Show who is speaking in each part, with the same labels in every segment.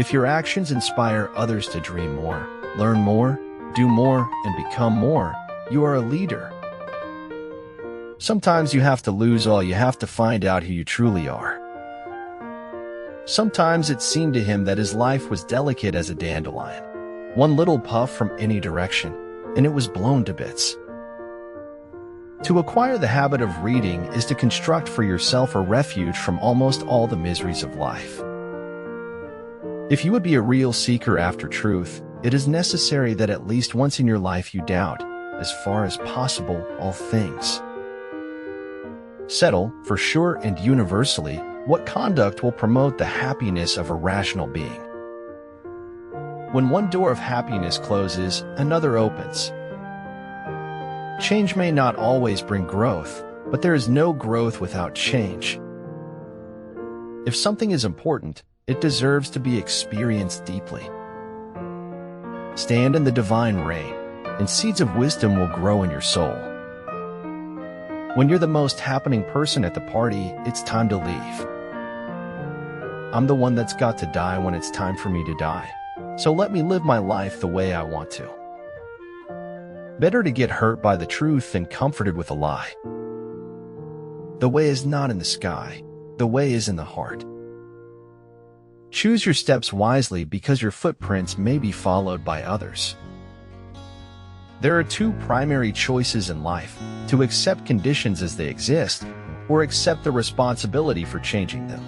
Speaker 1: If your actions inspire others to dream more, learn more, do more, and become more, you are a leader. Sometimes you have to lose all you have to find out who you truly are. Sometimes it seemed to him that his life was delicate as a dandelion. One little puff from any direction, and it was blown to bits. To acquire the habit of reading is to construct for yourself a refuge from almost all the miseries of life. If you would be a real seeker after truth, it is necessary that at least once in your life you doubt, as far as possible, all things. Settle, for sure and universally, what conduct will promote the happiness of a rational being. When one door of happiness closes, another opens. Change may not always bring growth, but there is no growth without change. If something is important, it deserves to be experienced deeply. Stand in the divine rain, and seeds of wisdom will grow in your soul. When you're the most happening person at the party, it's time to leave. I'm the one that's got to die when it's time for me to die, so let me live my life the way I want to. Better to get hurt by the truth than comforted with a lie. The way is not in the sky, the way is in the heart. Choose your steps wisely because your footprints may be followed by others. There are two primary choices in life: to accept conditions as they exist, or accept the responsibility for changing them.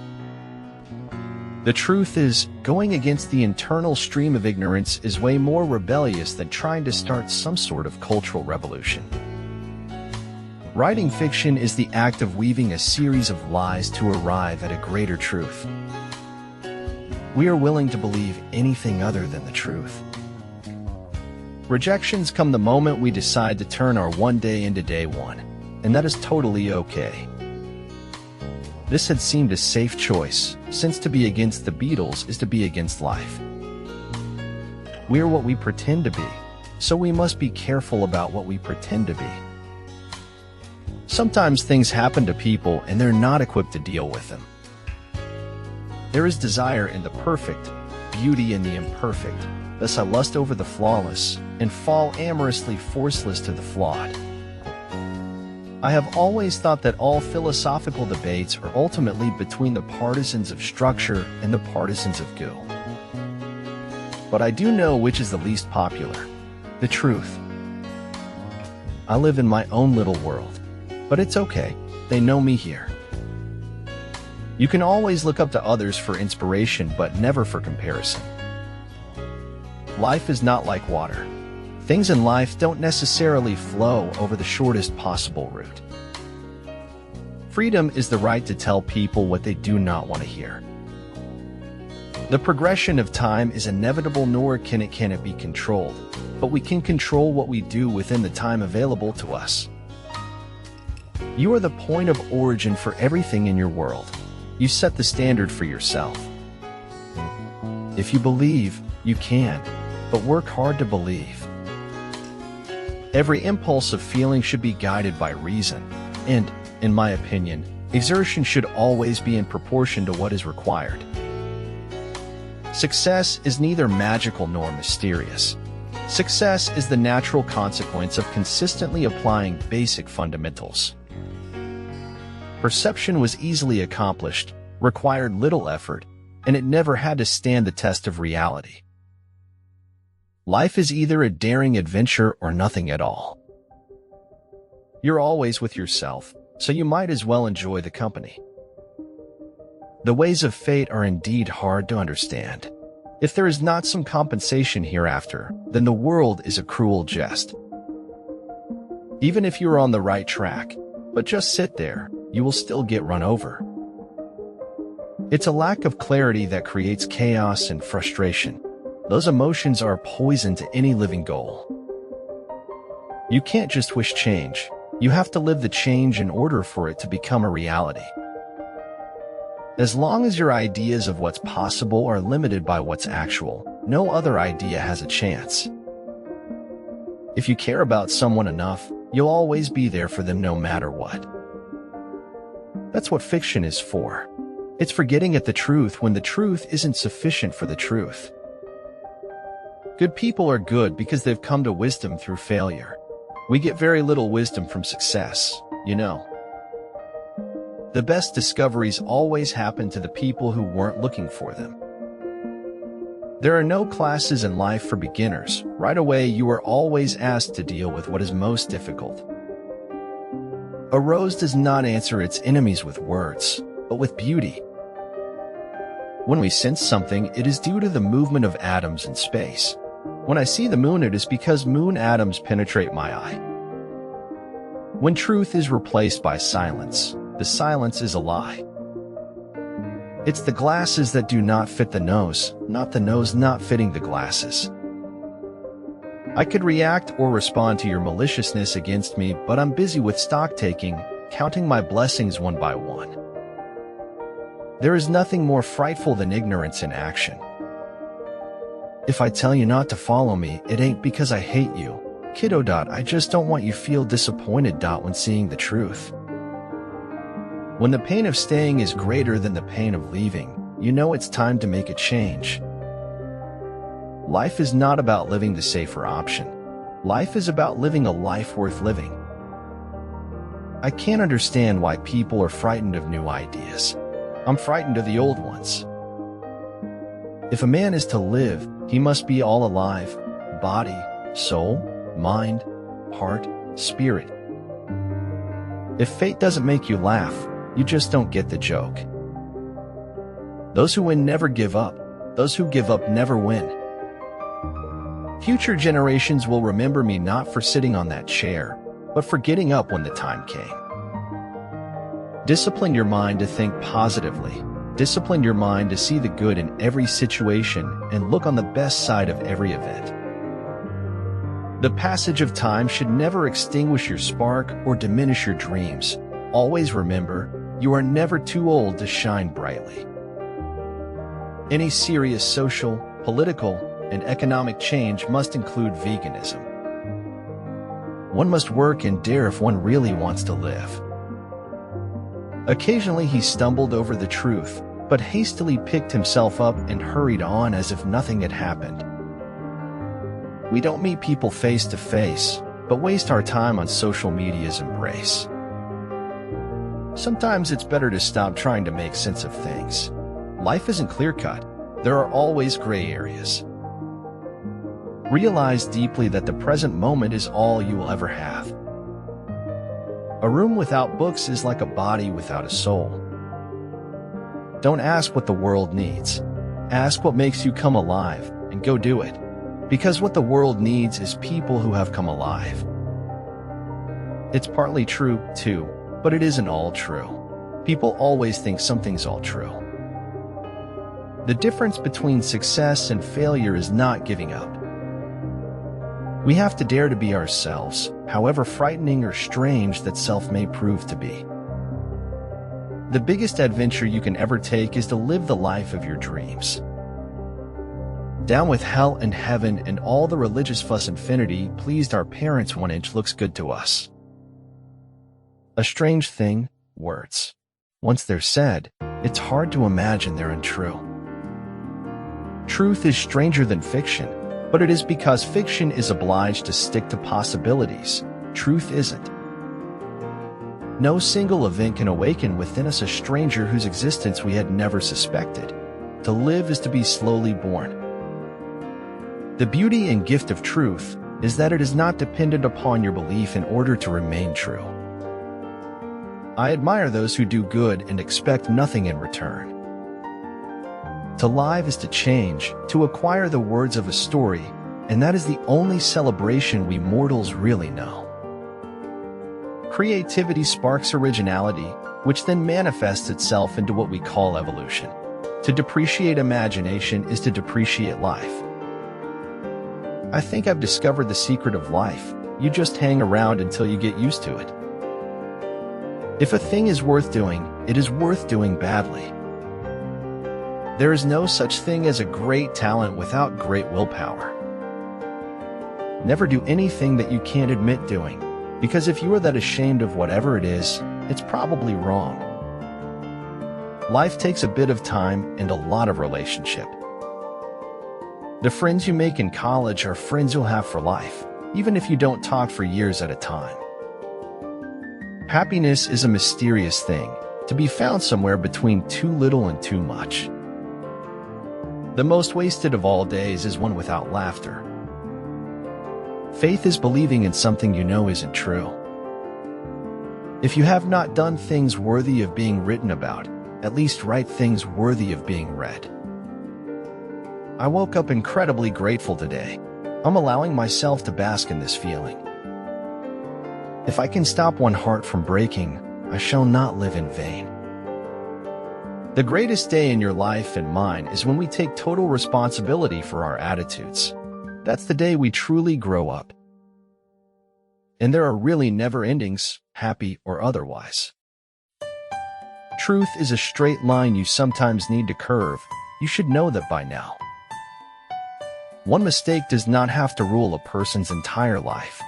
Speaker 1: The truth is, going against the internal stream of ignorance is way more rebellious than trying to start some sort of cultural revolution. Writing fiction is the act of weaving a series of lies to arrive at a greater truth. We are willing to believe anything other than the truth. Rejections come the moment we decide to turn our one day into day one, and that is totally okay. This had seemed a safe choice, since to be against the Beatles is to be against life. We are what we pretend to be, so we must be careful about what we pretend to be. Sometimes things happen to people and they're not equipped to deal with them. There is desire in the perfect, beauty in the imperfect. Thus I lust over the flawless, and fall amorously forceless to the flawed. I have always thought that all philosophical debates are ultimately between the partisans of structure and the partisans of goo. But I do know which is the least popular: the truth. I live in my own little world, but it's okay, they know me here. You can always look up to others for inspiration, but never for comparison. Life is not like water. Things in life don't necessarily flow over the shortest possible route. Freedom is the right to tell people what they do not want to hear. The progression of time is inevitable, nor can it be controlled, but we can control what we do within the time available to us. You are the point of origin for everything in your world. You set the standard for yourself. If you believe, you can, but work hard to believe. Every impulse of feeling should be guided by reason, and, in my opinion, exertion should always be in proportion to what is required. Success is neither magical nor mysterious. Success is the natural consequence of consistently applying basic fundamentals. Perception was easily accomplished, required little effort, and it never had to stand the test of reality. Life is either a daring adventure or nothing at all. You're always with yourself, so you might as well enjoy the company. The ways of fate are indeed hard to understand. If there is not some compensation hereafter, then the world is a cruel jest. Even if you are on the right track, but just sit there, you will still get run over. It's a lack of clarity that creates chaos and frustration. Those emotions are poison to any living goal. You can't just wish change. You have to live the change in order for it to become a reality. As long as your ideas of what's possible are limited by what's actual, no other idea has a chance. If you care about someone enough, you'll always be there for them no matter what. That's what fiction is for. It's forgetting at the truth when the truth isn't sufficient for the truth. Good people are good because they've come to wisdom through failure. We get very little wisdom from success, you know. The best discoveries always happen to the people who weren't looking for them. There are no classes in life for beginners. Right away, you are always asked to deal with what is most difficult. A rose does not answer its enemies with words, but with beauty. When we sense something, it is due to the movement of atoms in space. When I see the moon, it is because moon atoms penetrate my eye. When truth is replaced by silence, the silence is a lie. It's the glasses that do not fit the nose, not the nose not fitting the glasses. I could react or respond to your maliciousness against me, but I'm busy with stock-taking, counting my blessings one by one. There is nothing more frightful than ignorance in action. If I tell you not to follow me, it ain't because I hate you, kiddo. I just don't want you feel disappointed when seeing the truth. When the pain of staying is greater than the pain of leaving, you know it's time to make a change. Life is not about living the safer option. Life is about living a life worth living. I can't understand why people are frightened of new ideas. I'm frightened of the old ones. If a man is to live, he must be all alive, body, soul, mind, heart, spirit. If fate doesn't make you laugh, you just don't get the joke. Those who win never give up. Those who give up never win. Future generations will remember me not for sitting on that chair, but for getting up when the time came. Discipline your mind to think positively. Discipline your mind to see the good in every situation and look on the best side of every event. The passage of time should never extinguish your spark or diminish your dreams. Always remember, you are never too old to shine brightly. Any serious social, political, and economic change must include veganism. One must work and dare if one really wants to live. Occasionally he stumbled over the truth, but hastily picked himself up and hurried on as if nothing had happened. We don't meet people face to face, but waste our time on social media's embrace. Sometimes it's better to stop trying to make sense of things. Life isn't clear-cut. There are always gray areas. Realize deeply that the present moment is all you will ever have. A room without books is like a body without a soul. Don't ask what the world needs. Ask what makes you come alive, and go do it. Because what the world needs is people who have come alive. It's partly true, too, but it isn't all true. People always think something's all true. The difference between success and failure is not giving up. We have to dare to be ourselves, however frightening or strange that self may prove to be. The biggest adventure you can ever take is to live the life of your dreams. Down with hell and heaven and all the religious fuss. Infinity pleased our parents. 1 inch looks good to us. A strange thing, words. Once they're said, it's hard to imagine they're untrue. Truth is stranger than fiction, but it is because fiction is obliged to stick to possibilities. Truth isn't. No single event can awaken within us a stranger whose existence we had never suspected. To live is to be slowly born. The beauty and gift of truth is that it is not dependent upon your belief in order to remain true. I admire those who do good and expect nothing in return. To live is to change, to acquire the words of a story, and that is the only celebration we mortals really know. Creativity sparks originality, which then manifests itself into what we call evolution. To depreciate imagination is to depreciate life. I think I've discovered the secret of life. You just hang around until you get used to it. If a thing is worth doing, it is worth doing badly. There is no such thing as a great talent without great willpower. Never do anything that you can't admit doing, because if you are that ashamed of whatever it is, it's probably wrong. Life takes a bit of time and a lot of relationship. The friends you make in college are friends you'll have for life, even if you don't talk for years at a time. Happiness is a mysterious thing, to be found somewhere between too little and too much. The most wasted of all days is one without laughter. Faith is believing in something you know isn't true. If you have not done things worthy of being written about, at least write things worthy of being read. I woke up incredibly grateful today. I'm allowing myself to bask in this feeling. If I can stop one heart from breaking, I shall not live in vain. The greatest day in your life and mine is when we take total responsibility for our attitudes. That's the day we truly grow up. And there are really never endings, happy or otherwise. Truth is a straight line you sometimes need to curve. You should know that by now. One mistake does not have to rule a person's entire life.